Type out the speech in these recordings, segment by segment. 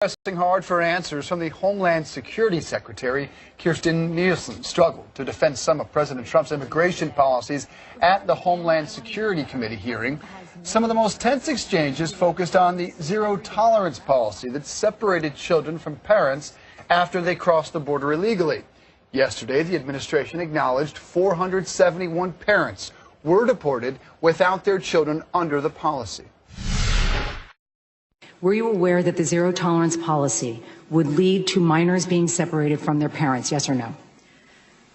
Pressing hard for answers from the Homeland Security Secretary, Kirstjen Nielsen, struggled to defend some of President Trump's immigration policies at the Homeland Security Committee hearing. Some of the most tense exchanges focused on the zero-tolerance policy that separated children from parents after they crossed the border illegally. Yesterday, the administration acknowledged 471 parents were deported without their children under the policy. Were you aware that the zero-tolerance policy would lead to minors being separated from their parents, yes or no?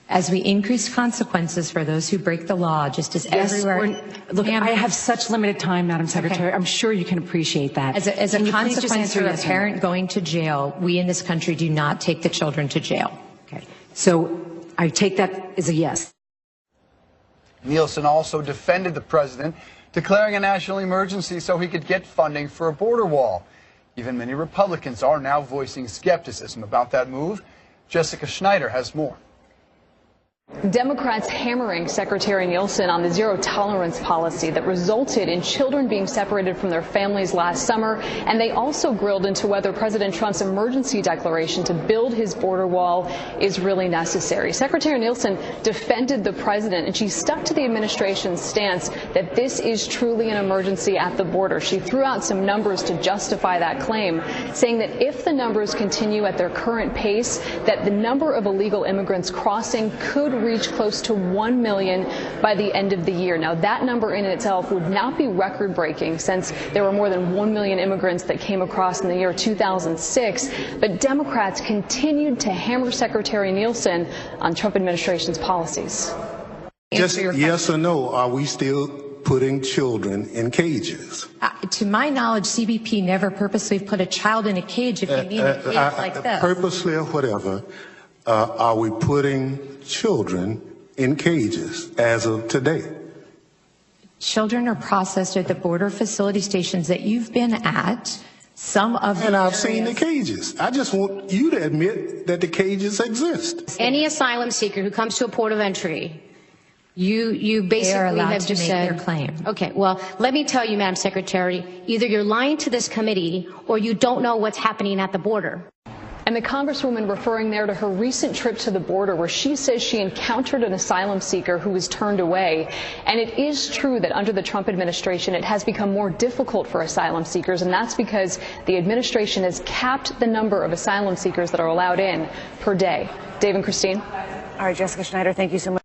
As we increase consequences for those who break the law, just as everywhere. Look, I have such limited time, Madam Secretary. Okay. I'm sure you can appreciate that. As a consequence for a parent going to jail, we in this country do not take the children to jail. Okay. So I take that as a yes. Nielsen also defended the president, declaring a national emergency so he could get funding for a border wall. Even many Republicans are now voicing skepticism about that move. Jessica Schneider has more. Democrats hammering Secretary Nielsen on the zero-tolerance policy that resulted in children being separated from their families last summer, and they also grilled into whether President Trump's emergency declaration to build his border wall is really necessary. Secretary Nielsen defended the president, and she stuck to the administration's stance that this is truly an emergency at the border. She threw out some numbers to justify that claim, saying that if the numbers continue at their current pace, that the number of illegal immigrants crossing could reach close to 1 million by the end of the year. Now, that number in itself would not be record-breaking since there were more than 1 million immigrants that came across in the year 2006. But Democrats continued to hammer Secretary Nielsen on Trump administration's policies. Just yes or no, are we still putting children in cages? To my knowledge, CBP never purposely put a child in a cage if you mean a cage like this. Purposely or whatever. Are we putting children in cages as of today? Children are processed at the border facility stations that you've been at. Some of them. And I've seen the cages. I just want you to admit that the cages exist. Any asylum seeker who comes to a port of entry, you basically have just said their claim. Okay, well, let me tell you, Madam Secretary, either you're lying to this committee or you don't know what's happening at the border. And the Congresswoman referring there to her recent trip to the border where she says she encountered an asylum seeker who was turned away. And it is true that under the Trump administration, it has become more difficult for asylum seekers. And that's because the administration has capped the number of asylum seekers that are allowed in per day. Dave and Christine. All right, Jessica Schneider, thank you so much.